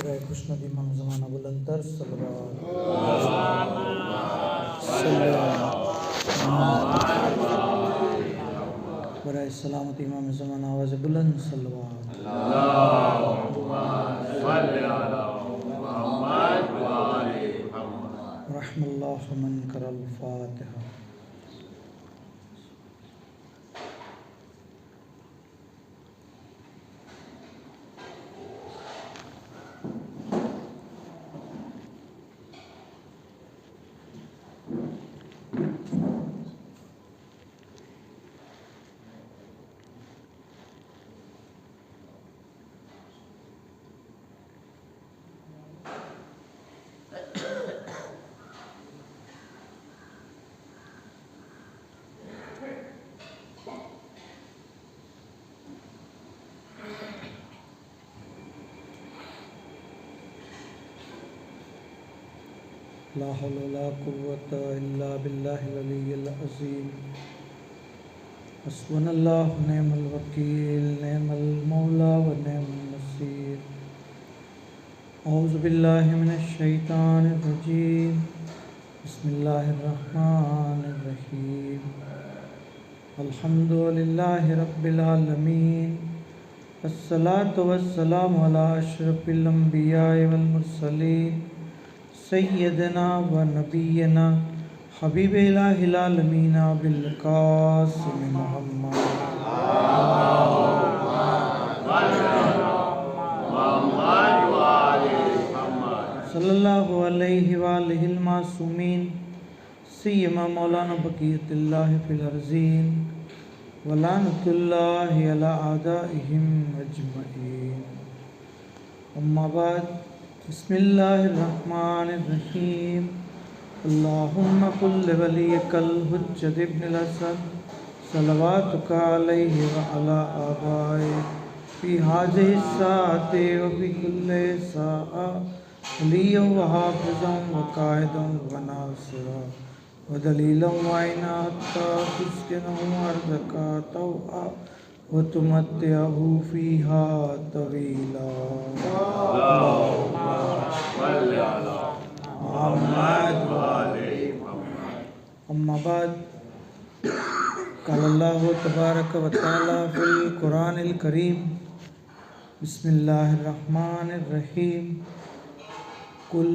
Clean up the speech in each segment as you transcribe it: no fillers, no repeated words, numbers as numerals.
برائے خوشنود امام زمانہ بلند تر برائے سلامت امام زمانہ آواز بلند رحم اللہ من کر الفاتحہ. لا حول ولا قوة إلا بالله العلي العظيم. حسبنا الله ونعم الوكيل نعم المولى ونعم النصير. أعوذ بالله من الشيطان الرجيم. بسم الله الرحمن الرحيم. الحمد لله رب العالمين. الصلاة والسلام على أشرف الأنبياء والمرسلين سیدنا و نبینا حبیب الہ العالمین بالقاسم محمد صلی اللہ علیہ وآلہ المعصومین سیما مولانا بقیت اللہ فی الارضین ولعنت اللہ علی اعدائہم اجمعین. اما بعد بسم اللہ الرحمن الرحیم. اللہم قل ولیک الحجۃ ابن الحسن صلواتک علیہ وعلی آبائہ فی ہذہ الساعۃ وفی کل ساعۃ ولیہ وحافظا وقائدا وناصرا ودلیلا وعینا حتی تسکنہ ارضک طوعا وتمتعہ فیہا طویلا. اما بعد قال اللہ تبارک و تعالی فی القرآن الکریم. بسم اللہ الرحمن الرحیم. قل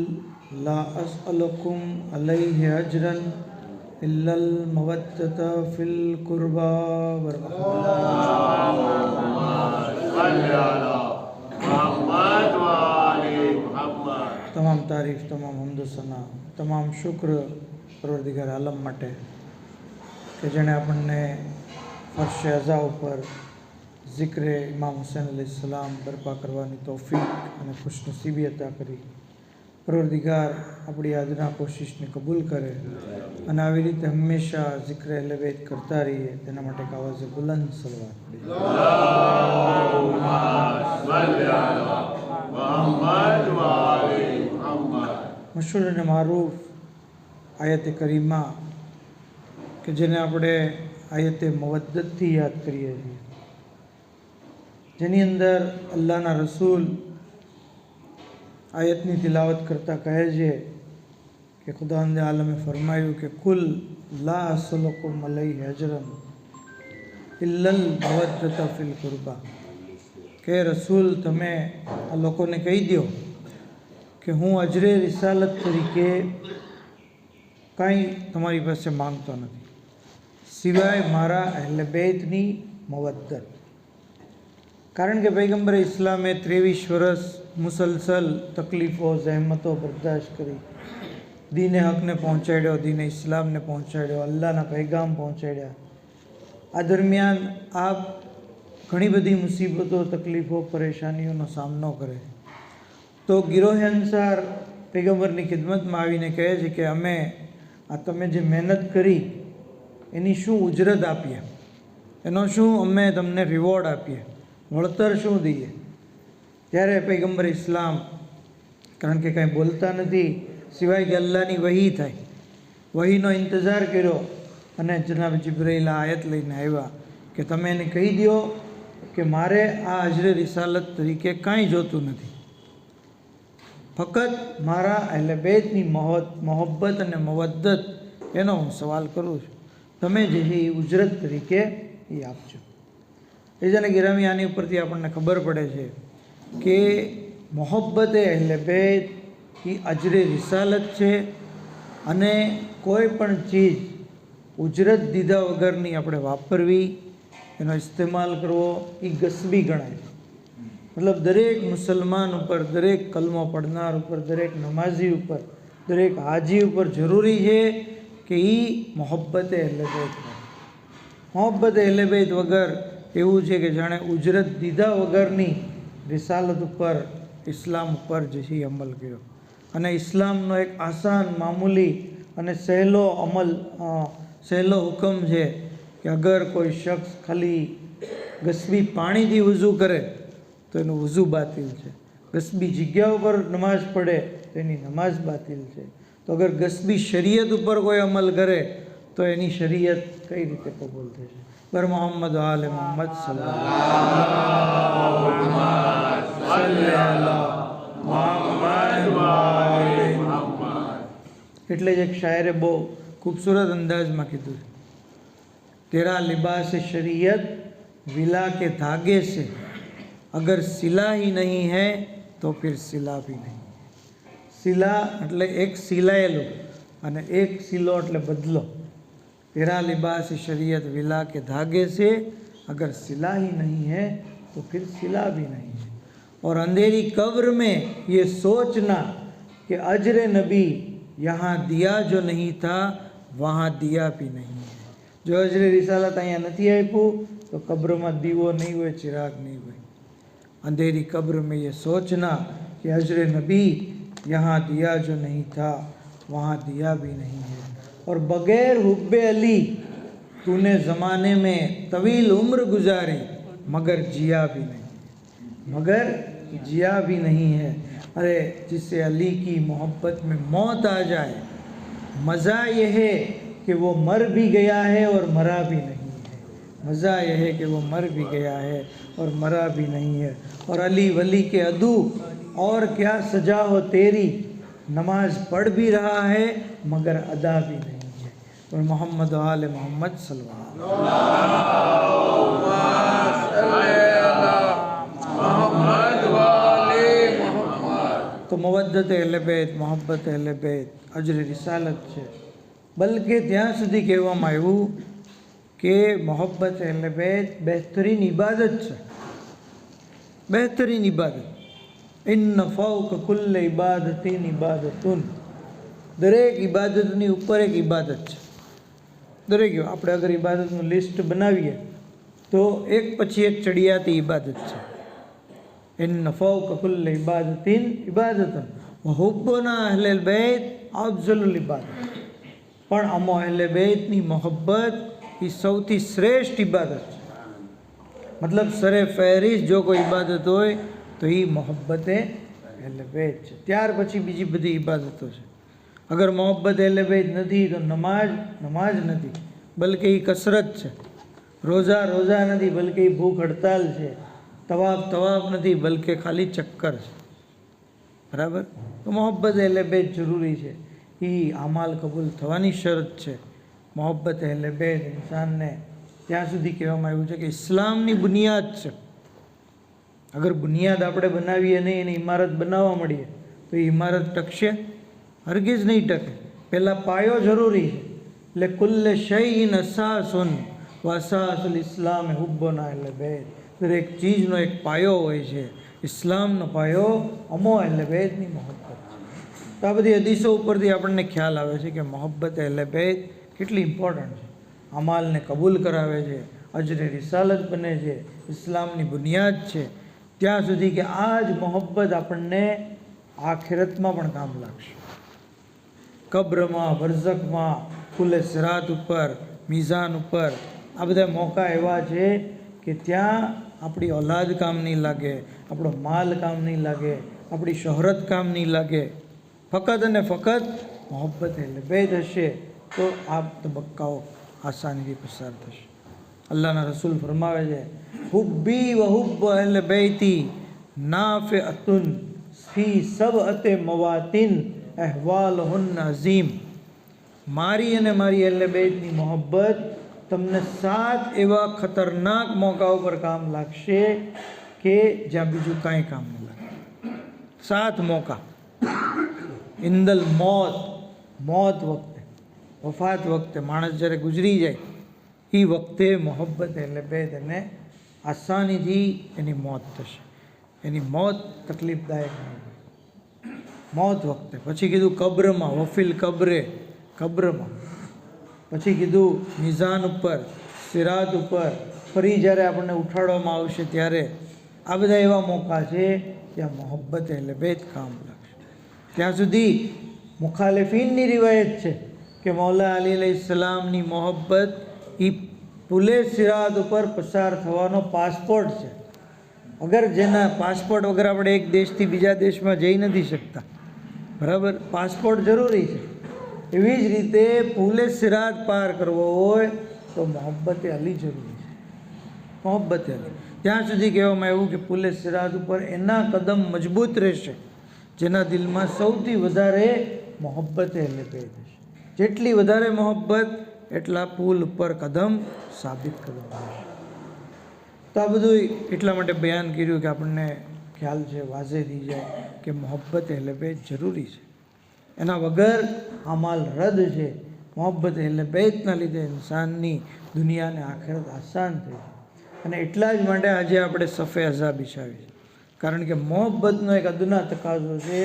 لا اسألکم علیہ اجرا الا المودۃ فی القربى تمام تعریف، تمام حمد و ثنا، تمام شکر پروردگار عالم માટે કે જેણે આપણને ફર્શ અઝા ઉપર ઝિક્ર ઇમામ હુસૈન અલૈહિ સલામ બરપા કરવાની તૌફીક અને ખુશનસીબી અતા કરી. પરોરદિગાર આપણી આજના કોશિશને કબૂલ કરે અને આવી રીતે હંમેશા ઝિક્ર અહલે બેત કરતા રહીએ તેના માટે એક આવાજ બુલંદ સલવાત પડીએ. મશહૂર અને મારૂફ આયત કરીમા કે જેને આપણે આયતે મવદ્દતથી યાદ કરીએ છીએ, જેની અંદર અલ્લાહના રસૂલ આયતની તિલાવત કરતાં કહે છે કે ખુદાવંદ આલમે ફરમાયું કે કુલ લા અસલુકુમ અલૈહિ અજરન ઇલ્લલ મવદ્દત ફિલ કુરબા, કે રસૂલ તમે આ લોકોને કહી દો કે હું અજરે રિસાલત તરીકે કાંઈ તમારી પાસે માંગતો નથી સિવાય મારા અહલે બેતની મવદ્દત. કારણ કે પૈગંબર ઇસ્લામે 23 વર્ષ મુસલસલ તકલીફો જહેમતો બરદાશ્ત કરી દીને હકને પહોંચાડ્યો, દીને ઇસ્લામને પહોંચાડ્યો, અલ્લાહના પૈગામ પહોંચાડ્યા. આ દરમિયાન આપ ઘણી બધી મુસીબતો, તકલીફો, પરેશાનીઓનો સામનો કરે તો ગિરોહ અન્સાર પૈગંબરની ખિદમતમાં આવીને કહે છે કે અમે આ તમે જે મહેનત કરી એની શું ઉજરત આપીએ, એનો શું અમે તમને રિવોર્ડ આપીએ, વળતર શું દઈએ. ત્યારે પૈગંબર ઇસ્લામ, કારણ કે કાંઈ બોલતા નથી સિવાય કે અલ્લાહની વહી થાય, વહીનો ઇંતજાર કર્યો અને જનાબ જિબ્રાઈલ આયત લઈને આવ્યા કે તમે એને કહી દો કે મારે આ અજરે રિસાલત તરીકે કાંઈ જોતું નથી, ફક્ત મારા અહેલે બેતની મોહબ્બત અને મવદ્દત એનો હું સવાલ કરું છું. તમે જે છે એ ઉજરત તરીકે એ આપજો. એ જાને ગિરામી આની ઉપરથી આપણને ખબર પડે છે કે મોહબ્બત એ અહેલે બેત એ અજરે રિસાલત છે અને કોઈ પણ ચીજ ઉજરત દીધા વગરની આપણે વાપરવી, એનો ઇસ્તેમાલ કરવો એ ગસબી ગણાય છે. મતલબ દરેક મુસલમાન ઉપર, દરેક કલમો પડનાર ઉપર, દરેક નમાઝી ઉપર, દરેક હાજી ઉપર જરૂરી છે કે એ મોહબ્બત અહેલે બેત હોય. મોહબ્બત અહેલે બેત વગર એવું છે કે જાણે ઉજરત દીધા વગરની રિસાલત ઉપર, ઇસ્લામ ઉપર જે છે એ અમલ કર્યો. અને ઇસ્લામનો એક આસાન, મામૂલી અને સહેલો હુકમ છે કે અગર કોઈ શખ્સ ખાલી ગસબી પાણીથી વઝૂ કરે તો એનું વઝૂ બાતિલ છે. ગસબી જગ્યા ઉપર નમાઝ પડે તો એની નમાઝ બાતિલ છે. તો અગર ગસબી શરીયત ઉપર કોઈ અમલ કરે તો એની શરીયત કઈ રીતે કબૂલ થશે? બર મોહમ્મદ આલે મોહમ્મદ એટલે જ એક શાયરે બહુ ખૂબસૂરત અંદાજમાં કીધું છે, તેરા લિબાસ શરીયત વિલા કે ધાગે से अगर सिला ही नहीं है तो फिर सिला भी नहीं. सिला એટલે એક સિલાયેલું અને એક સિલો એટલે બદલો. तेरा लिबास शरीयत विला के धागे से अगर सिला ही नहीं है तो फिर सिला भी नहीं है. और अंधेरी कब्र में ये सोचना कि अजर नबी यहाँ दिया जो नहीं था वहाँ दिया भी नहीं है. જો અજરે રિસાલત અહીંયા નથી આપ્યું તો કબ્રમાં દીવો નહીં હોય, ચિરાગ નહીં હોય. अंधेरी कब्र में ये सोचना कि अजर नबी यहाँ दिया जो नहीं था वहाँ दिया भी नहीं है. और बगैर हुब्बे अली तूने ज़माने में तवील उम्र गुजारी मगर जिया भी नहीं, मगर जिया भी नहीं है. अरे जिससे अली की मोहब्बत में मौत आ जाए, मज़ा ये है कि वो मर भी गया है और मरा भी नहीं है. मज़ा यह है कि वो मर भी गया है और मरा भी नहीं है. और अली वली के अदू और क्या सजा हो तेरी, नमाज पढ़ भी रहा है मगर अदा भी नहीं है. और मोहम्मद आले मोहम्मद तो मवद्दत अहले बैत, मोहब्बत अहले बैत अजर रिसालत છે. બલકે ત્યાં સુધી કહેવામાં આવ્યું કે મોહબ્બત અહેલે બેત બહેતરીન ઇબાદત છે, બહેતરીન ઇબાદત. ઇન્ન ફૌક કુલ્લ ઇબાદતિન ઇબાદતુન, દરેક ઇબાદતની ઉપર એક ઇબાદત છે. દરેક આપણે અગર ઇબાદતનું લિસ્ટ બનાવીએ તો એક પછી એક ચડિયાતી ઇબાદત છે. ઇન્ન ફૌક કુલ્લ ઇબાદતિન ઇબાદતુન હુબ્બુના અહલે બેત અફઝલુલ ઇબાદત. પણ અમો અહેલે બેતની મોહબ્બત એ સૌથી શ્રેષ્ઠ ઇબાદત છે. મતલબ સરે ફહેરિસ્ત જો કોઈ ઇબાદત હોય તો એ મોહબ્બતે અહેલે બેત છે. ત્યાર પછી બીજી બધી ઇબાદતો છે. અગર મોહબ્બત અહેલે બેત નથી તો નમાજ નથી, બલકે એ કસરત છે. રોજા નથી, બલકે એ ભૂખ હડતાલ છે. તવાફ નથી, બલકે ખાલી ચક્કર છે. બરાબર? તો મોહબ્બત અહેલે બેત જરૂરી છે. એ અમાલ કબૂલ થવાની શરત છે. મોહબ્બત અહેલે બેત ઇન્સાનને ત્યાં સુધી કહેવામાં આવ્યું છે કે ઇસ્લામની બુનિયાદ છે. અગર બુનિયાદ આપણે બનાવીએ નહીં, એની ઇમારત બનાવવા મળીએ તો એ ઇમારત ટકશે? હરગીઝ નહીં ટકે. પહેલાં પાયો જરૂરી છે. એટલે કુલ્લે શૈઇન અસાસુન વ અસાસુલ ઇસ્લામ હુબ્બુના અહેલે બેત. દરેક ચીજનો એક પાયો હોય છે. ઇસ્લામનો પાયો અમો અહેલે બેતની મોહબ્બત છે. તો આ બધી હદીસો ઉપરથી આપણને ખ્યાલ આવે છે કે મોહબ્બત અહેલે બેત કેટલી ઇમ્પોર્ટન્ટ છે. અમાલને કબૂલ કરાવે છે, અજરે રિસાલત બને છે, ઇસ્લામની બુનિયાદ છે. ત્યાં સુધી કે આ જ મોહબ્બત આપણને આખિરતમાં પણ કામ લાગશે. કબ્રમાં, બરઝખમાં, ફૂલે સિરાત ઉપર, મિઝાન ઉપર આ બધા મોકા એવા છે કે ત્યાં આપણી ઔલાદ કામ નહીં લાગે, આપણો માલ કામ નહીં લાગે, આપણી શોહરત કામ નહીં લાગે. ફકત અને ફકત મોહબ્બત અહેલે બેત હશે તો આ તબક્કાઓ આસાનીથી પસાર થશે. અલ્લાહના રસૂલ ફરમાવે છે હુબ્બી વ હુબ્બ અહેલે બેતી નાફિઅતુન ફી સબઅતે મવાતિન અહવાલહુન અઝીમ. મારી અને મારી અહેલે બેતની મોહબ્બત તમને 7 એવા ખતરનાક મોકા ઉપર કામ લાગશે કે જ્યાં બીજું કાંઈ કામ નહીં લાગે. 7 મોકા. ઇન્દલ મોત વખતે, વફાત વખતે, માણસ જ્યારે ગુજરી જાય એ વખતે મોહબ્બત અહેલે બેત એને આસાનીથી એની મોત થશે. એની મોત તકલીફદાયક નહીં. મોત વખતે. પછી કીધું કબ્રમાં, વફિલ કબ્રમાં. પછી કીધું મિઝાન ઉપર, સિરાત ઉપર, ફરી જ્યારે આપણને ઉઠાડવામાં આવશે ત્યારે. આ બધા એવા મોકા છે ત્યાં મોહબ્બત અહેલે બેત કામ લાગશે. ત્યાં સુધી મુખાલિફીનની રિવાયત છે કે મૌલા અલી અલૈહિસ્સલામની મોહબ્બત એ પુલે સિરાત ઉપર પસાર થવાનો પાસપોર્ટ છે. અગર જેના પાસપોર્ટ વગર આપણે એક દેશથી બીજા દેશમાં જઈ નથી શકતા, બરાબર, પાસપોર્ટ જરૂરી છે. એવી જ રીતે પુલે સિરાત પાર કરવો હોય તો મોહબ્બત અલી જરૂરી છે. મોહબ્બત અલી. ત્યાં સુધી કહેવામાં આવ્યું કે પુલે સિરાત ઉપર એના કદમ મજબૂત રહેશે જેના દિલમાં સૌથી વધારે મોહબ્બત અહેલે બેત હશે. જેટલી વધારે મોહબ્બત એટલા પુલ ઉપર કદમ સાબિત કરવાનું હશે. તો આ બધું એટલા માટે બયાન કર્યું કે આપણને ખ્યાલ છે, વાઝે થઈ જાય કે મોહબ્બત અહેલે બેત જરૂરી છે. એના વગર અમાલ રદ છે. મોહબ્બત અહેલે બેતના લીધે ઇન્સાનની દુનિયાને આખિરત આસાન થઈ છે. અને એટલા જ માટે આજે આપણે સફે અઝા બિછાવી છે. કારણ કે મોહબ્બતનો એક અદના તકાજો છે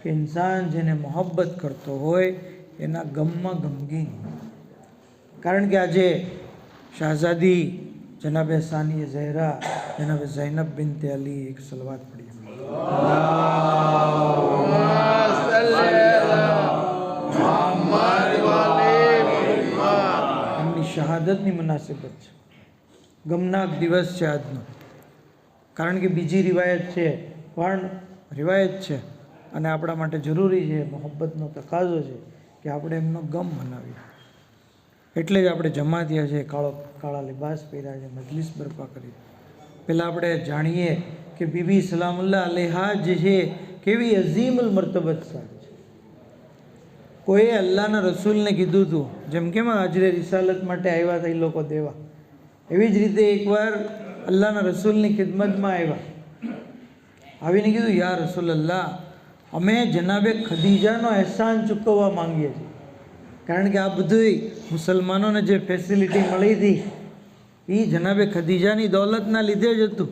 કે ઇન્સાન જેને મોહબ્બત કરતો હોય એના ગમમાં ગમગીન. કારણ કે આજે શાહઝાદી જનાબે સાનિય ઝહેરા જનાબે ઝૈનબ બિનતે અલી એક સલવાત પડી, એમની શહાદતની મુનાસિબત છે. ગમનાક દિવસ છે આજનો. કારણ કે બીજી રિવાયત છે, પણ રિવાયત છે અને આપણા માટે જરૂરી છે, મોહબ્બતનો તકાજો છે કે આપણે એમનો ગમ મનાવીએ. એટલે જ આપણે જમા થયા છે, કાળા લિબાસ પહેર્યા છે, મજલિસ બરપા કરી. પહેલાં આપણે જાણીએ કે બીબી સલામુલ્લાહ અલૈહા જે છે કેવી અઝીમુલ મર્તબત સાહેબ છે. કોઈએ અલ્લાહના રસૂલને કીધું હતું, જેમ કે હાજરે રિસાલત માટે આવ્યા હતા એ લોકો દેવા, એવી જ રીતે એકવાર અલ્લાહના રસૂલની ખિદમતમાં આવ્યા. આવીને કીધું, યા રસૂલ અલ્લાહ, અમે જનાબે ખદીજાનો અહેસાન ચૂકવવા માંગીએ છીએ. કારણ કે આ બધું મુસલમાનોને જે ફેસિલિટી મળી હતી એ જનાબે ખદીજાની દૌલતના લીધે જ હતું.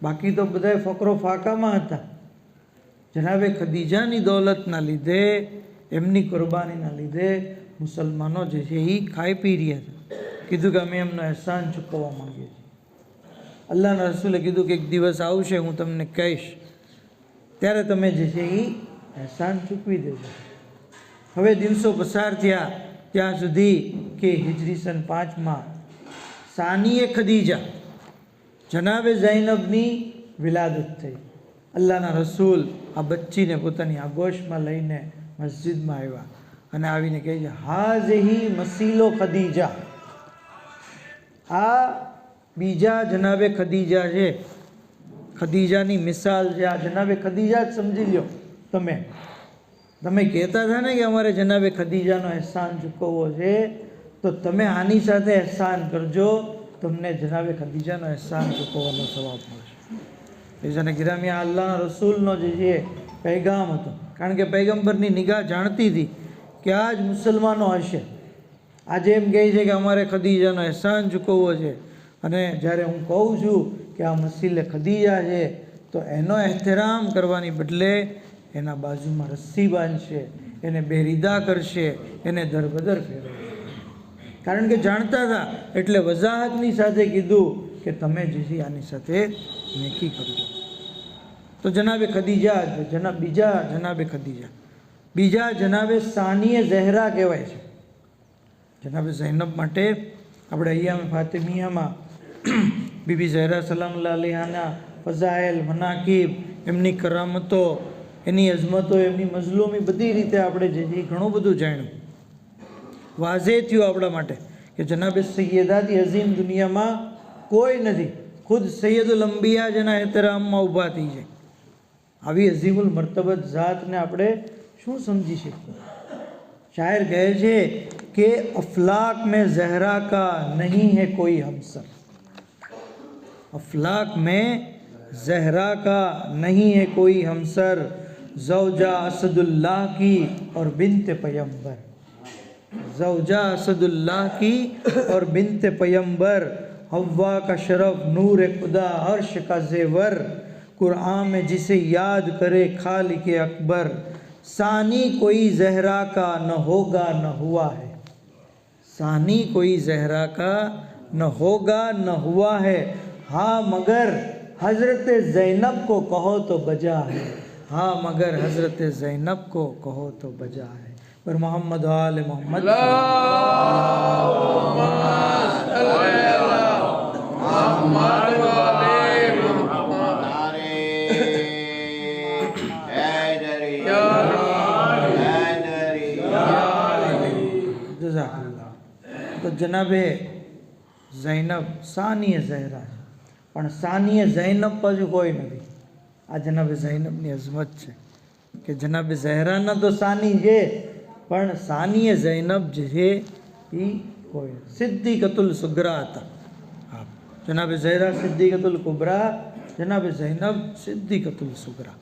બાકી તો બધા ફકરો ફાકામાં હતા. જનાબે ખદીજાની દૌલતના લીધે, એમની કુરબાનીના લીધે મુસલમાનો જે છે એ ખાઈ પી રહ્યા હતા. કીધું કે અમે એમનો અહેસાન ચૂકવવા માંગીએ છીએ. અલ્લાહના રસૂલે કીધું કે એક દિવસ આવશે, હું તમને કહીશ, ત્યારે તમે જે છે એ અહેસાન ચૂકવી દેજો. હવે દિવસો પસાર થયા ત્યાં સુધી કે હિજરી સન 5માં સાનિએ ખદીજા જનાબે ઝૈનબની વિલાદત થઈ. અલ્લાહના રસૂલ આ બચ્ચીને પોતાની આગોશમાં લઈને મસ્જિદમાં આવ્યા અને આવીને કહે છે, હાઝિહી મસીલો ખદીજા, આ બીજા જનાબે ખદીજા છે. ખદીજાની મિસાલ છે આ. જનાબે ખદીજા જ સમજી લો. તમે કહેતા હતા ને કે અમારે જનાબે ખદીજાનો અહેસાન ચૂકવવો છે, તો તમે આની સાથે અહેસાન કરજો, તમને જનાબે ખદીજાનો અહેસાન ચૂકવવાનો સવાબ મળશે. બીજાને ગિરામિયા અલ્લાહના રસૂલનો જે છે પૈગામ હતો. કારણ કે પૈગંબરની નિગાહ જાણતી હતી કે આ જ મુસલમાનો હશે. આજે એમ કહે છે કે અમારે ખદીજાનો અહેસાન ચૂકવવો છે, અને જ્યારે હું કહું છું કે આ મસીલે ખદીજા છે તો એનો એહતરામ કરવાની બદલે એના બાજુમાં રસ્સી બાંધશે, એને બેરીદા કરશે, એને દરબદર ફેરવશે. કારણ કે જાણતા હતા. એટલે વજાહતની સાથે કીધું કે તમે જે છે આની સાથે નેકી કરજો. તો જનાબે ખદીજા, બીજા જનાબે સાનિએ ઝહેરા કહેવાય છે. જનાબે ઝૈનબ માટે આપણે અય્યામ ફાતિમિયામાં બીબી ઝહેરા સલામુલ્લાહ અલૈહાના ફઝાઇલ, મનાકિબ, એમની કરામતો, એની અઝમતો, એમની મઝલૂમી, બધી રીતે આપણે જે છે ઘણું બધું જાણ્યું. વાઝે થયું આપણા માટે કે જનાબે સૈયદાથી અઝીમ દુનિયામાં કોઈ નથી. ખુદ સૈયદુલ અંબિયા જેના એહતરામમાં ઊભા થઈ જાય. આવી અઝીમુલ મર્તબત ઝાતને આપણે શું સમજી શકીએ? શાયર કહે છે કે અફલાક में ज़हरा का नहीं है कोई हमसर, अफलाक में ज़हरा का नहीं है कोई हमसर, ज़ौजा असदुल्लाह की और बिनते पैगंबर, ज़ौजा असदुल्लाह की और बिनते पैगंबर, हव्वा का शरफ नूर खुदा अर्श का ज़ेवर, कुरान में जिसे याद करे खालिक अकबर, सानी कोई ज़हरा का न होगा न हुआ है, सानी कोई ज़हरा का न होगा न हुआ है, हाँ मगर हज़रत ज़ैनब को कहो तो बजा है, हाँ मगर हज़रत ज़ैनब को कहो तो बजा है। पर मोहम्मद आल मोहम्मद तो जनाबे ज़ैनब सानीय ज़हरा है, पण सानीय ज़ैनब पाछू कोई नहीं। आ जनाबे ज़ैनबनी अजमत है कि जनाबे ज़हराना तो सानी है, पण सानीय ज़ैनब जे है ई कोई सिद्दीक़तुल सुगरा था। हाँ, जनाबे ज़हरा सिद्दीक़तुल कुबरा, जनाबे ज़ैनब सिद्दीक़तुल सुगरा।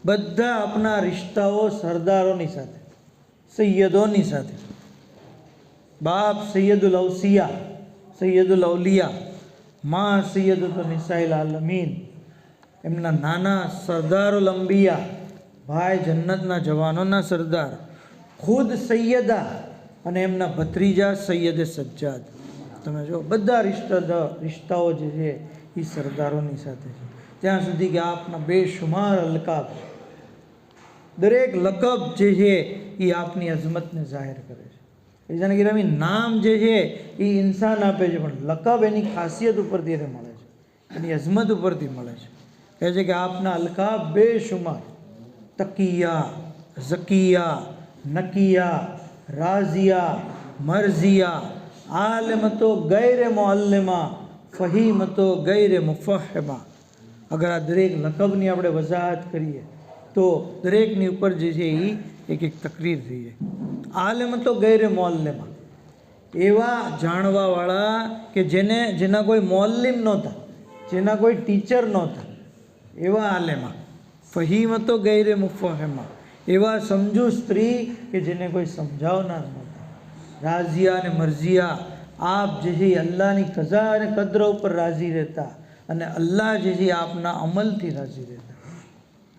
बधा अपना रिश्ताओ सरदारोनी साथे, सैयदोनी साथे। बाप सैयदुल औसिया, सैयदुल औलिया, माँ सैयदतुन निसाइल आलमीन, एमना नाना सरदारुल अंबिया, भाई जन्नतना जवानोना सरदार, खुद सैयदा અને એમના ભત્રીજા સૈયદ સજ્જાદ। તમે જો બધા રિશ્તાઓ જે છે એ સરદારોની સાથે છે, ત્યાં સુધી કે આપના બેશુમાર અલકાબ, દરેક લકબ જે છે એ આપની અઝમતને જાહેર કરે છે। જાણે કે રમી નામ જે છે એ ઇન્સાન આપે છે, પણ લકબ એની ખાસિયત ઉપરથી એને મળે છે, એની અઝમત ઉપરથી મળે છે। કહે છે કે આપના અલકાબ બેશુમાર, તકિયા, ઝકિયા, નકિયા, રાઝિયા, મરઝિયા, આલિમ તો ગૈર મુઅલ્લિમા, ફહીમ તો ગૈર મુફહિમા। અગર આ દરેક લકબની આપણે વજાહત કરીએ તો દરેકની ઉપર જે છે એ એક એક તકરીર થઈ જાય। આલિમ તો ગૈર મુઅલ્લિમા, એવા જાણવાવાળા કે જેના કોઈ મુઅલ્લિમ નહોતા, જેના કોઈ ટીચર નહોતા, એવા આલેમા। ફહીમ તો ગૈર મુફહિમા, એવા સમજુ સ્ત્રી કે જેને કોઈ સમજાવનાર નહોતા। રાઝિયા અને મરઝિયા, આપ જે છે અલ્લાહની કઝા અને કદર ઉપર રાજી રહેતા, અને અલ્લાહ જે છે આપના અમલથી રાજી રહેતા।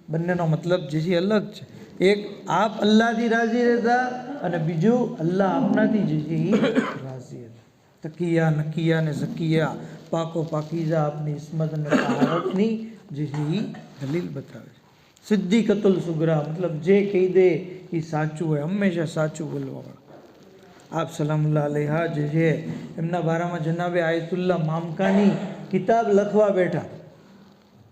બંનેનો મતલબ જે છે અલગ છે। એક આપ અલ્લાહથી રાજી રહેતા અને બીજું અલ્લાહ આપનાથી જે છે એ રાજી હતા। તકિયા, નકિયા અને ઝકિયા, પાકો પાકીઝા આપની ઇસ્મત અને તહારતની જે છે એ દલીલ બતાવે છે। સિદ્દીक़તુલ સુગરા મતલબ જે કહી દે એ સાચું હોય, હંમેશા સાચું બોલવાવાળા। આપ સલામુલ્લાહ અલૈહા જે છે એમના બારામાં જનાબે આયતુલ્લાહ મામકાની કિતાબ લખવા બેઠા।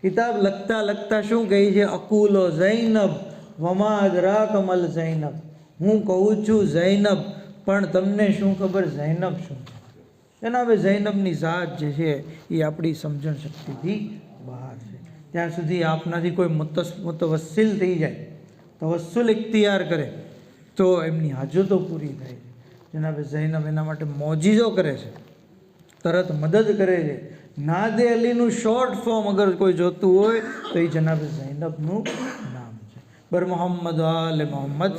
કિતાબ લખતા લખતા શું કહે છે? અકુલો ઝૈનબ વમા અદરાક મલ ઝૈનબ, હું કહું છું ઝૈનબ, પણ તમને શું ખબર ઝૈનબ શું છે? જનાબે ઝૈનબની ઝાત જે છે એ આપણી સમજણ શક્તિથી બહાર છે। ત્યાં સુધી આપનાથી કોઈ મુતવસ્સિલ થઈ જાય, તવસ્સુલ ઇખ્તિયાર કરે તો એમની હાજતો પૂરી થાય છે। જનાબે ઝૈનબ એના માટે મોજીઝો કરે છે, તરત મદદ કરે છે। નાદે અલીનું શોર્ટ ફોર્મ અગર કોઈ જોતું હોય તો એ જનાબે ઝૈનબનું નામ છે। બર મોહમ્મદ આલે મોહમ્મદ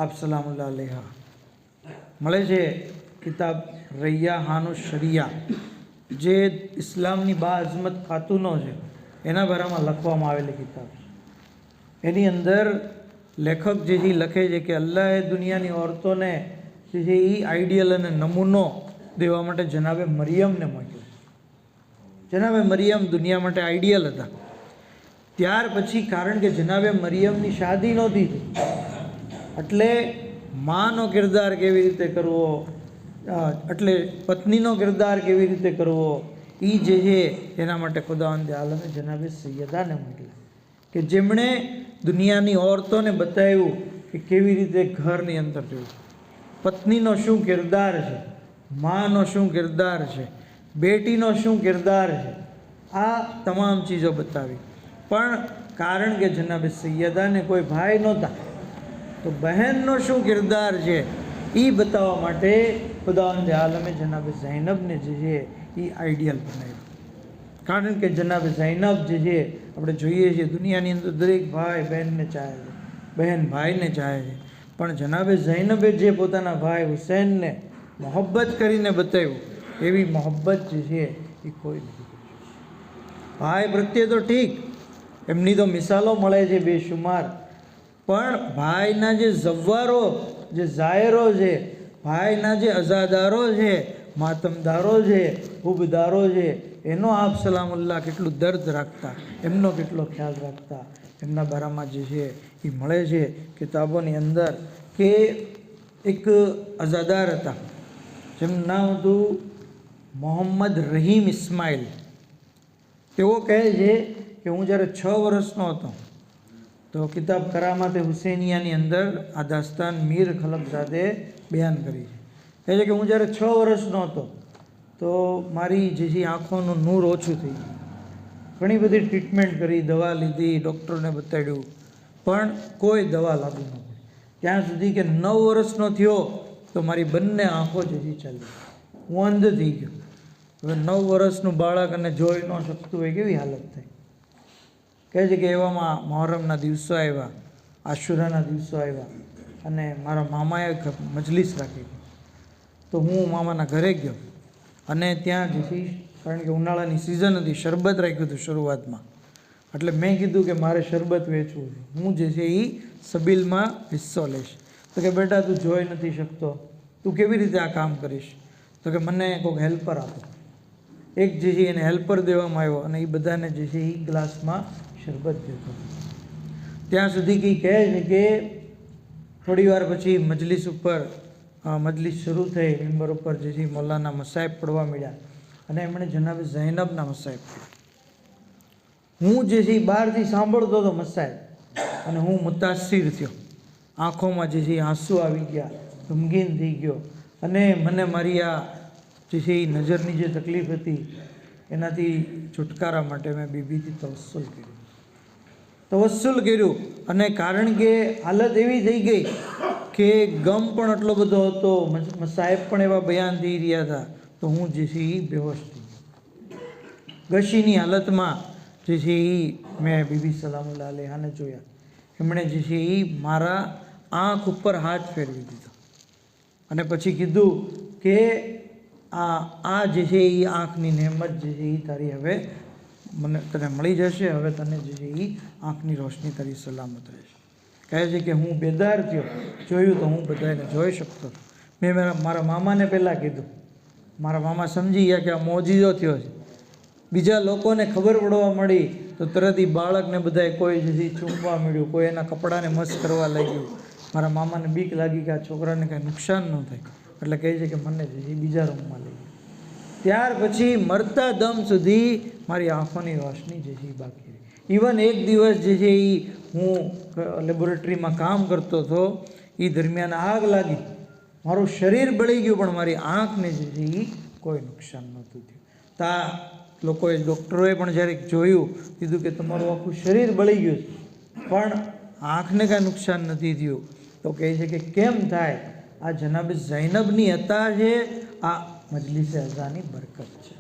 आप सलामुल्लाह अलैहा મળે છે કિતાબ રૈયાહાનુ શરિયા, જે ઇસ્લામની બાઅઝમત ખાતુનો છે એના બારામાં લખવામાં આવેલી કિતાબ છે। એની અંદર લેખક જે છે લખે છે કે અલ્લાહે દુનિયાની औरतोને જે છે એ આઈડિયલ અને નમૂનો દેવા માટે જનાબે મરિયમને મોકલ્યો। જનાબે મરિયમ દુનિયા માટે આઈડિયલ હતા। ત્યાર પછી કારણ કે જનાબે મરિયમની શાદી નહોતી થઈ, એટલે માનો કિરદાર કેવી રીતે કરવો, એટલે પત્નીનો કિરદાર કેવી રીતે કરવો, એ જે છે એના માટે ખુદાવંદે આલમે જનાબે સૈયદાને મોકલ્યા। કે જેમણે દુનિયાની औरतोને બતાવ્યું કે કેવી રીતે ઘરની અંદર રહેવું, પત્નીનો શું કિરદાર છે, માનો શું કિરદાર છે, બેટીનો શું કિરદાર છે, આ તમામ ચીજો બતાવી. પણ કારણ કે જનાબે સૈયદાને કોઈ ભાઈ નહોતા, તો બહેનનો શું કિરદાર છે એ બતાવવા માટે ખુદાવંદે આલમે જનાબે ઝૈનબને જે છે એ આઈડિયલ બનાવ્યું. કારણ કે જનાબે ઝૈનબ જે છે આપણે જોઈએ છીએ દુનિયાની અંદર દરેક ભાઈ બહેનને ચાહે છે, બહેન ભાઈને ચાહે છે, પણ જનાબે ઝૈનબે જે પોતાના ભાઈ હુસૈનને મોહબ્બત કરીને બતાવ્યું એવી મોહબ્બત જે છે એ કોઈ નથી. ભાઈ પ્રત્યે તો ઠીક, એમની તો મિસાલો મળે છે બેશુમાર, પણ ભાઈના જે ઝવ્વારો, જે ઝાયરો છે, ભાઈના જે અઝાદારો છે, માતમદારો છે, હુબદારો છે, એનો આપ સલામુલ્લાહ કેટલું દર્દ રાખતા, એમનો કેટલો ખ્યાલ રાખતા, એમના બારામાં જે છે એ મળે છે કિતાબોની અંદર કે એક અઝાદાર હતા જેમનું નામ હતું મોહમ્મદ રહીમ ઇસ્માઇલ. તેઓ કહે છે કે હું જ્યારે 6 વર્ષનો હતો તો કિતાબ કરામાતે હુસૈનિયાની અંદર આ દાસ્તાન મીર ખલકઝાદે બયાન કરી છે. કહે છે કે હું જ્યારે 6 વર્ષનો હતો તો મારી જે છે આંખોનું નૂર ઓછું થઈ ગયું. ઘણી બધી ટ્રીટમેન્ટ કરી, દવા લીધી, ડૉક્ટરને બતાડ્યું, પણ કોઈ દવા લાગુ ન પડી. ત્યાં સુધી કે 9 વર્ષનો થયો તો મારી બંને આંખો જે છે ચાલી, હું અંધ થઈ ગયો. હવે 9 વર્ષનું બાળક અને જોઈ ન શકતું હોય કેવી હાલત થાય. કહે છે કે એવામાં મહોરમના દિવસો આવ્યા, આશુરાના દિવસો આવ્યા અને મારા મામાએ મજલિસ રાખી. તો હું મામાના ઘરે ગયો અને ત્યાં જે છે કારણ કે ઉનાળાની સિઝન હતી, શરબત રાખ્યું હતું શરૂઆતમાં, એટલે મેં કીધું કે મારે શરબત વેચવું છે, હું જે છે એ સબીલમાં હિસ્સો લઈશ. તો કે બેટા તું જોઈ નથી શકતો, તું કેવી રીતે આ કામ કરીશ? તો કે મને કોઈક હેલ્પર આપો. એક જે છે એને હેલ્પર દેવામાં આવ્યો અને એ બધાને જે છે એ ગ્લાસમાં શરબત દેતો. ત્યાં સુધી કંઈ કહે છે કે થોડી વાર પછી મજલિસ ઉપર મજલિસ શરૂ થઈ, મેમ્બર ઉપર જે છે મૌલાના મસાહેબ પડવા મળ્યા અને એમણે જનાબે ઝૈનબના મસાહેબ પડ્યા. હું જે છે એ બહારથી સાંભળતો હતો મસાહેબ અને હું મુતાસિર થયો, આંખોમાં જે છે આંસુ આવી ગયા, ગમગીન થઈ ગયો અને મને મારી આ જે છે એ નજરની જે તકલીફ હતી એનાથી છુટકારા માટે મેં બીબીથી તવસ્સુલ કર્યું. અને કારણ કે હાલત એવી થઈ ગઈ કે ગમ પણ એટલો બધો હતો, મસાહેબ પણ એવા બયાન થઈ રહ્યા હતા, તો હું જે છે એ બેહોશ થઈ ગયો. ગશીની હાલતમાં જે છે એ મેં બીબી સલામુલ્લાહ અલૈહાને જોયા. એમણે જે છે એ મારા આંખ ઉપર હાથ ફેરવી દીધો અને પછી કીધું કે આ જે છે એ આંખની નહેમત જે છે એ તારી હવે તને મળી જશે, હવે તને જે છે એ આંખની રોશની તારી સલામત રહેશે. કહે છે કે હું બેદાર થયો, જોયું તો હું બધાને જોઈ શકતો. મેં મારા મામાને પહેલાં કીધું, મારા મામા સમજી ગયા કે આ મોજીજો થયો છે. બીજા લોકોને ખબર પડવા મળી તો તરત એ બાળકને બધાએ કોઈ જે છે ચૂમવા મળ્યું, કોઈ એના કપડાને મસ્ત કરવા લાગ્યું. મારા મામાને બીક લાગી કે આ છોકરાને કાંઈ નુકસાન ન થાય, એટલે કહે છે કે મને જે છે બીજા રૂમમાં લઈ ગયા. ત્યાર પછી મરતા દમ સુધી મારી આંખોની રોશની જે છે એ બાકી રહી. ઇવન એક દિવસ જે છે એ હું લેબોરેટરીમાં કામ કરતો હતો, એ દરમિયાન આગ લાગી, મારું શરીર બળી ગયું પણ મારી આંખને જે છે એ કોઈ નુકસાન નહોતું થયું. તા લોકોએ, ડૉક્ટરોએ પણ જ્યારે જોયું, કીધું કે તમારું આખું શરીર બળી ગયું પણ આંખને કાંઈ નુકસાન નથી થયું. તો કહે છે કે કેમ થાય? આ જનાબે ઝૈનબની હતા છે, આ મજલિસે અઝાની બરકત છે.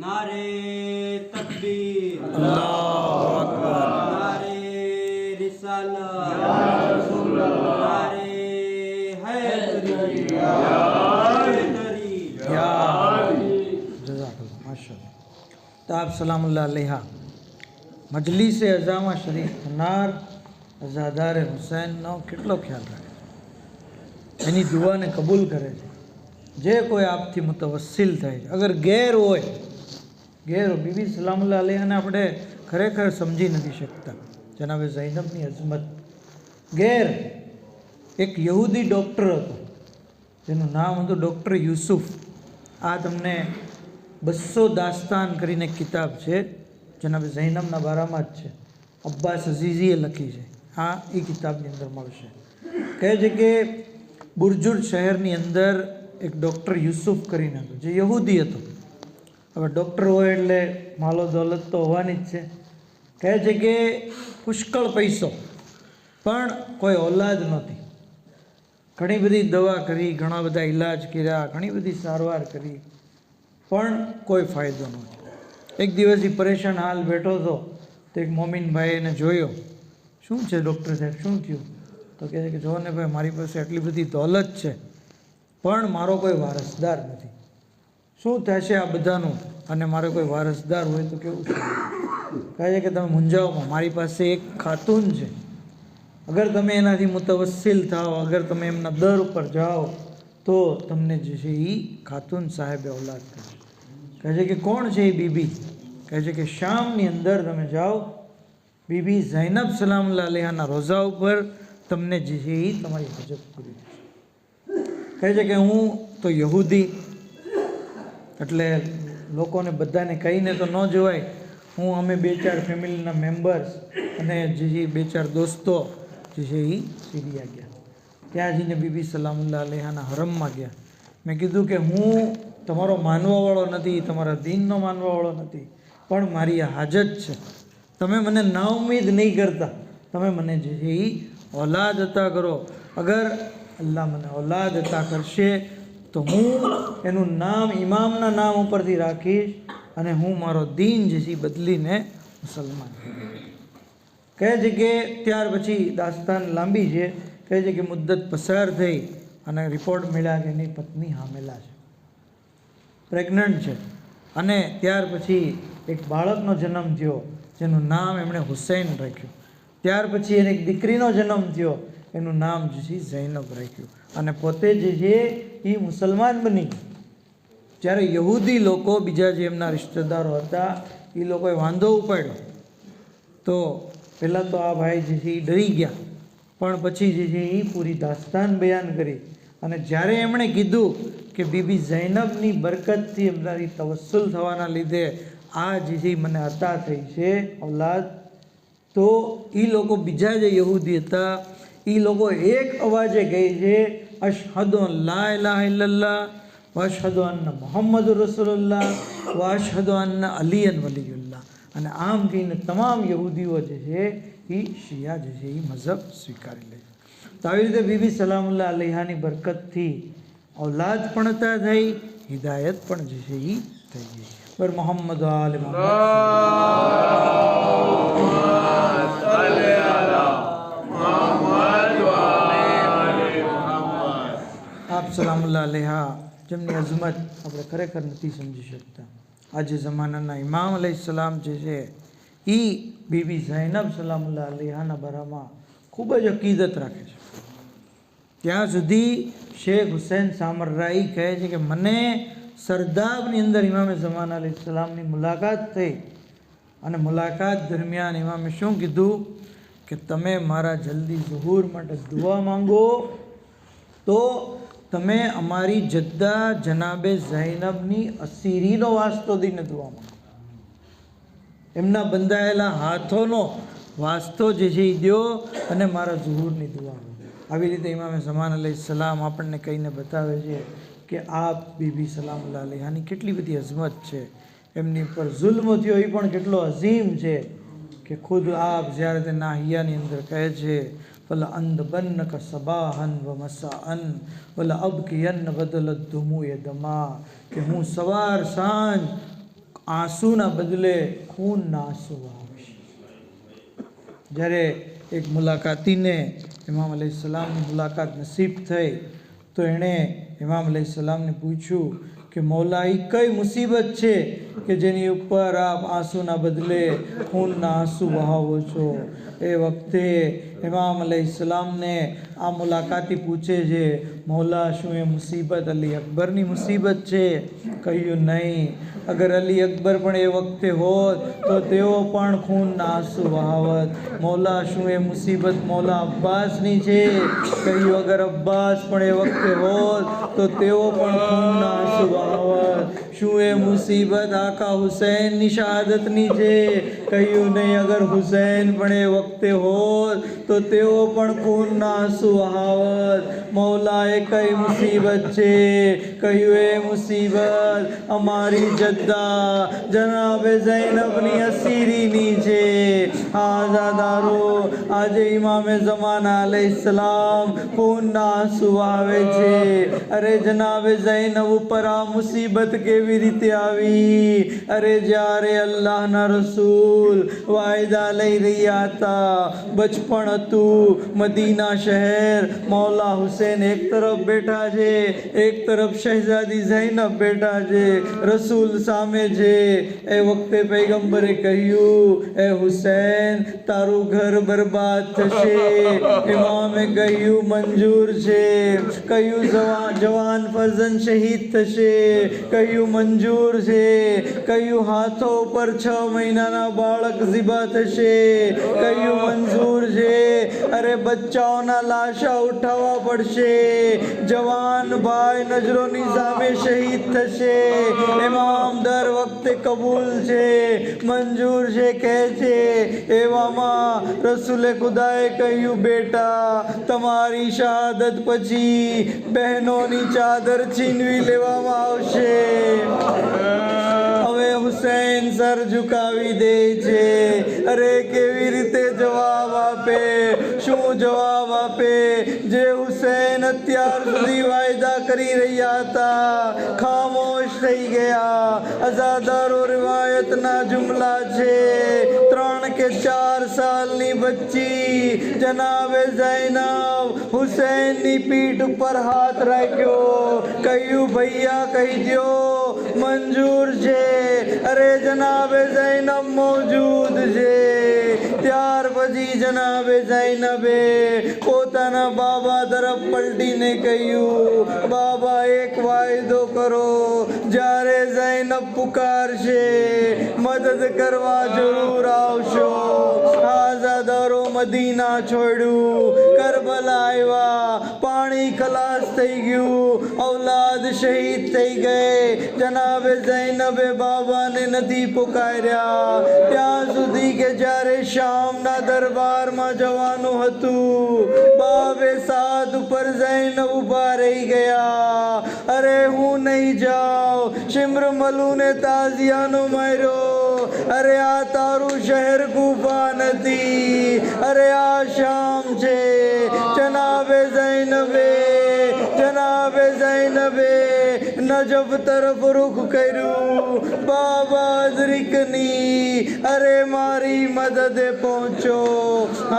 नारे तकबीर, अल्लाहु अकबर, नारे रिसालत, नारे हैदरी, जज़ाकल्लाह, माशाअल्लाह. तो आप सलामुल्लाह अलैहा મજલિસે અઝામાં શરીફ થનાર અઝાદારે હુસૈનનો કેટલો ખ્યાલ રાખે છે, એની દુઆને કબૂલ કરે છે. જે કોઈ આપથી મુતવસ્સિલ થાય છે, અગર ગેર હોય, બીબી સલામુલ્લાહ અલૈહાને આપણે ખરેખર સમજી નથી શકતા જનાબે ઝૈનબની અઝમત. ગેર એક યહૂદી ડૉક્ટર હતો જેનું નામ હતું ડૉક્ટર યુસુફ. આ તમને 200 દાસ્તાન કરીને એક કિતાબ છે જનાબે ઝૈનબના બારામાં જ છે, અબ્બાસ અઝીઝીએ લખી છે. આ એ કિતાબની અંદર મળશે. કહે છે કે બુરજુર્જ શહેરની અંદર એક ડૉક્ટર યુસુફ કરીને હતો જે યહૂદી હતો. હવે ડૉક્ટર હોય એટલે માલો દોલત તો હોવાની જ છે. કહે છે કે પુષ્કળ પૈસો પણ કોઈ ઓલાદ નહોતી. ઘણી બધી દવા કરી, ઘણા બધા ઈલાજ કર્યા, ઘણી બધી સારવાર કરી, પણ કોઈ ફાયદો નહોતો. એક દિવસ એ પરેશાન હાલ બેઠો હતો તો એક મોમીનભાઈ એને જોયો. શું છે ડૉક્ટર સાહેબ, શું થયું? તો કહે છે કે જો ને ભાઈ, મારી પાસે આટલી બધી દોલત છે પણ મારો કોઈ વારસદાર નથી. શું થશે આ બધાનું? અને મારો કોઈ વારસદાર હોય તો કેવું છે? કહે છે કે તમે મૂંઝાઓમાં, મારી પાસે એક ખાતુન છે, અગર તમે એનાથી મુતવસ્સિલ થાઓ, અગર તમે એમના દર ઉપર જાઓ તો તમને જે છે એ ખાતુન સાહેબે ઔલાદ કરશે. કહે છે કે કોણ છે એ બીબી? કહે છે કે શામની અંદર તમે જાઓ, બીબી ઝૈનબ સલામુલ્લાહ અલૈહાના રોઝા ઉપર તમને જે છે એ તમારી હજત પૂરી થશે. કહે છે કે હું તો યહૂદી એટલે લોકોને બધાને કહીને તો ન જવાય. અમે 2-4 ફેમિલીના મેમ્બર્સ અને જે 2-4 દોસ્તો જે છે એ સિરિયા ગયા. ત્યાં જઈને બીબી સલામુલ્લાહ અલૈહાના હરમમાં ગયા. મેં કીધું કે હું તમારો માનવાવાળો નથી, તમારા દીનનો માનવાવાળો નથી, પણ મારી આ હાજત છે. તમે મને નાઉમ્મીદ નહીં કરતા, તમે મને જે છે એ ઔલાદ અતા કરો. અગર અલ્લાહ મને ઔલાદ અતા કરશે તો હું એનું નામ ઇમામના નામ ઉપરથી રાખીશ અને હું મારો દીન જે છે બદલીને મુસલમાન કરીશ. કહે છે કે ત્યાર પછી દાસ્તાન લાંબી છે. કહે છે કે મુદ્દત પસાર થઈ અને રિપોર્ટ મળ્યા કે એની પત્ની હામેલા છે, પ્રેગ્નન્ટ છે. અને ત્યાર પછી એક બાળકનો જન્મ થયો જેનું નામ એમણે હુસૈન રાખ્યું. ત્યાર પછી એને એક દીકરીનો જન્મ થયો, એનું નામ જે છે ઝૈનબ રાખ્યું. અને પોતે જે છે એ મુસલમાન બની ગઈ. જ્યારે યહૂદી લોકો, બીજા જે એમના રિશ્તેદારો હતા, એ લોકોએ વાંધો ઉપાડ્યો તો પહેલાં તો આ ભાઈ જે છે એ ડરી ગયા, પણ પછી જે છે એ પૂરી દાસ્તાન બયાન કરી. અને જ્યારે એમણે કીધું કે બીબી ઝૈનબની બરકતથી એમનાથી તવસ્સુલ થવાના લીધે આ જે છે મને અતા થઈ છે ઔલાદ, તો એ લોકો બીજા જે યહૂદી હતા એ લોકો એક અવાજે કહે છે અશહદુ અન લા ઇલાહા ઇલ્લલ્લાહ વ અશહદુ અન્ન મુહમ્મદુર રસૂલુલ્લાહ વ અશહદુ અન્ન અલીયન વલીયુલ્લાહ. અને આમ કહીને તમામ યહૂદીઓ જે છે એ શિયા જે છે એ મઝહબ સ્વીકારી લે. તો આવી રીતે બીબી સલામુલ્લાહ અલૈહાની બરકતથી ઔલાદ પણ અતા થઈ, હિદાયત પણ જે છે એ થઈ ગઈ. પર મોહમ્મદ આલે મોહમ્મદ આપ સલામુલ્લાહ અલૈહા જેમની અઝમત આપણે ખરેખર નથી સમજી શકતા. આજે જમાનાના ઇમામ અલૈહિસ્સલામ જે છે એ બીબી ઝૈનબ સલામુલ્લાહ અલૈહાના બારામાં ખૂબ જ અકીદત રાખે છે. ત્યાં સુધી શેખ હુસૈન સામર્રાઈ કહે છે કે મને સરદાબની અંદર ઇમામે ઝમાના અલૈહિસ્સલામની મુલાકાત થઈ અને મુલાકાત દરમિયાન ઇમામે શું કીધું કે તમે મારા જલ્દી ઝુહૂર માટે દુઆ માંગો તો તમે અમારી જદ્દા જનાબે ઝૈનબની અસીરીનો વાસ્તો દઈને દુઆ માંગો, એમના બંધાયેલા હાથોનો વાસ્તો જે છે એ દો અને મારા ઝુહૂરની દુઆ માંગો. આવી રીતે ઇમામે ઝમાન અલૈહિસ્સલામ આપણને કહીને બતાવે છે કે આ બીબી સલામુલ્લાહ અલૈહાની કેટલી બધી અઝમત છે. એમની ઉપર જુલ્મ થયો એ પણ કેટલો અઝીમ છે કે ખુદ આપ જ્યારે તે નાહિયાની અંદર કહે છે વલા અંદ બન્ન ક સબાહન વ મસાઅન વલા અબકિયન બદલ ધુમુએ દમા, કે હું સવાર સાંજ આંસુના બદલે ખૂનના આંસુ આવીશ. જ્યારે એક મુલાકાતીને ઇમામ અલૈહિસ્સલામની મુલાકાત નસીબ થઈ તો એણે ઇમામ અલૈહિસ્સલામને પૂછ્યું કે મૌલા, એ કઈ મુસીબત છે કે જેની ઉપર આપ આંસુના બદલે ખૂનના આંસુ વહાવો છો? એ વખતે ઇમામ અલૈહિસ્સલામને આ મુલાકાતી પૂછે છે, મૌલા શું એ મુસીબત અલી અકબરની મુસીબત છે? કહ્યું નહીં, અગર અલી અકબર પણ એ વખતે હોત તો તેઓ પણ ખૂનના આંસુ વહાવત. મૌલા શું એ મુસીબત મૌલા અબ્બાસની છે? કહ્યું, અગર અબ્બાસ પણ એ વખતે હોત તો તેઓ પણ ખૂનના આંસુ વહાવત. શું એ મુસીબત આકા હુસૈનની શહાદતની છે? કહ્યું નહીં, અગર હુસૈન પણ એ વખતે હોત તો તેઓ પણ ખૂનના આંસુ વહાવત. મૌલા એ કઈ મુસીબત છે? કહ્યું, એ મુસીબત અમારી જદ્દા જનાબે ઝૈનબની અસીરીની છે. આઝાદારો, આજે ઇમામે ઝમાના અલૈહિસ્સલામ ખૂનના આંસુ વહાવે છે. અરે જનાબે ઝૈનબ ઉપર આ મુસીબત કેવી રીતે આવી? અરે જ્યારે અલ્લાહના રસૂલ વાયદા લઈ રહ્યા હતા, બચપણ હતું, મદીના શહેર, મૌલા હુસૈન એક તરફ બેઠા છે, એક તરફ શહેઝાદી ઝૈનબ બેઠા છે, રસૂલ સામે છે. એ વખતે પૈગંબરે કહ્યું, એ હુસૈન તારું ઘર બરબાદ થશે. ઇમામે કહ્યું, મંજૂર છે. કહ્યું, જવાન ફરઝન શહીદ થશે. કહ્યું, મંજૂર છે. કહ્યું, હાથો ઉપર 6 મહિનાના બાળક ઝિબા થશે. કહ્યું, મંજૂર છે. અરે બચ્ચાઓના લાશા ઉઠાવવા પડશે. જવાન ભાઈ નજરોની સામે શહીદ થશે. ઇમામ દર વખતે કબૂલ છે, મંજૂર છે કહે છે. એવામાં રસૂલે ખુદાએ કહ્યું, બેટા તમારી શહાદત પછી બહેનોની ચાદર છીનવી લેવામાં આવશે. હવે હુસૈન સર ઝુકાવી દે છે. અરે કેવી રીતે જવાબ આપે? શું જવાબ આપે? જે હુસૈન અત્યાર સુધી વાયદા કરી રહ્યા હતા ખામોશ થઈ ગયા. અઝાદારો, રિવાયતના જુમલા છે. 3 કે 4 સાલની બચ્ચી જનાબે ઝૈનબ હુસૈનની પીઠ ઉપર હાથ રાખ્યો. કહ્યું, ભૈયા કહી દો મંજૂર છે. અરે જનાબે ઝૈનબ મોજૂદ છે. ત્યાર પછી જનાબે ઝૈનબે પોતાના બાબા તરફ પલટીને કહ્યું, બાબા એક વાયદો કરો, જ્યારે ઝૈનબ પુકારશે મદદ કરવા જરૂર આવશો. આઝાદારો મદીના છોડ્યું, કરબલા આવ્યા, પાણી ખલાસ થઈ ગયું, ઔલાદ શહીદ થઈ ગઈ. જનાબે ઝૈનબે બાબાને નથી પુકાર્યા ત્યાં સુધી કે જ્યારે શામના દરબારમાં જવાનું હતું. બાબે સાદ ઉપર ઝૈનબ ઉભા રહી ગયા. અરે હું નહીં જાઉં. શિમ્ર મલુને તાઝિયાનો માર્યો. અરે આ તારું શહેર કૂફા નથી, અરે આ શામ છે. જનાબે ઝૈનબે નજફ તરફ રૂખ કર્યું. બાબા અદરિકની, અરે મારી મદદે પહોંચો.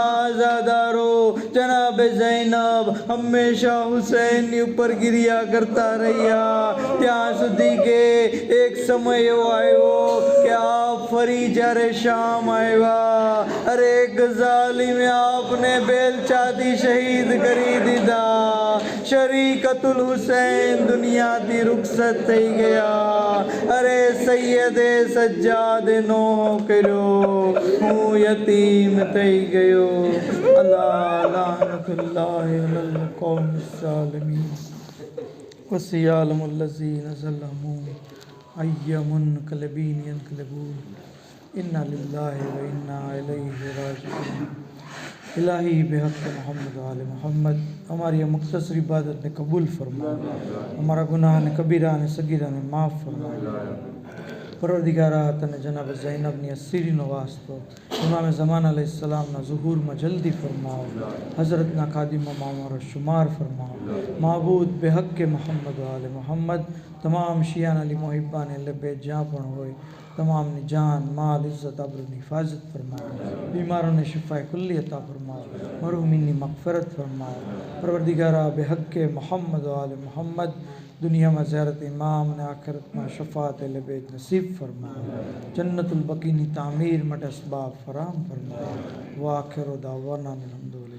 આઝાદારો, જનાબે ઝૈનબ હંમેશા હુસૈનની ઉપર ગિરિયા કરતા રહ્યા ત્યાં સુધી કે એક સમય એવો આવ્યો કે આપ ફરી જ્યારે શામ આવ્યા, અરે એક ઝાલિમે આપને બેલચાથી શહીદ કરી દીધા. શરીકતુલ હુસૈન દુનિયાથી રૂખસત થઈ ગયા. અરે સૈયદે સજ્જાદે નો કર્યો, હું યતીમ થઈ ગયો. અલ્લાહ લાનતુલ્લાહ અલલ કૌમિસ ઝાલિમીન વસિયાલમુલ લઝીન ઝલમુ અય્યમુન કલબીન યનકલબૂન इन्ना लिल्लाहि व इन्ना इलैहि राजिऊन. इलाही बेहक़ मोहम्मद आल मोहम्मद हमारी यह मुख्तसर इबादत ने कबूल फरमाए, हमारा गुनाह ने कबीरा ने सगीरा ने माफ़ फरमाए. परवरदिगारा तने जनाब ज़ैनबनी असीरीनो वास्तो इमाम ज़मान अलैहिस्सलामना ज़ुहूરમાં જલ્દી ફરમાવો. હઝરતના ખાદિમોમાં અમારો શુમાર ફરમાવો. માબૂદ બેહક્કે મોહમ્મદ આલે મોહમ્મદ તમામ શિયાન અલી મોહિબ્બાન લબે જ્યાં પણ હોય તમામની જાન માલ ઇઝ્ઝત આબરૂની હિફાજત ફરમાવો. બીમારોને શિફાએ કુલ્લી અતા ફરમાવો. મરહૂમીની મગફરત ફરમાવો. પરવરદિગારા બેહક્કે મોહમ્મદ આલે મોહમ્મદ દુનિયામાં ઝિયારત ઇમામ અને આખિરતમાં શફાત લબે નસીબ ફરમાવો. જન્નતુલ બકીની તામીર માટે અસબાબ ફરામ ફરમાવો. વ આખિરુ દાવાના અલ્હમ્દુલિલ્લાહ.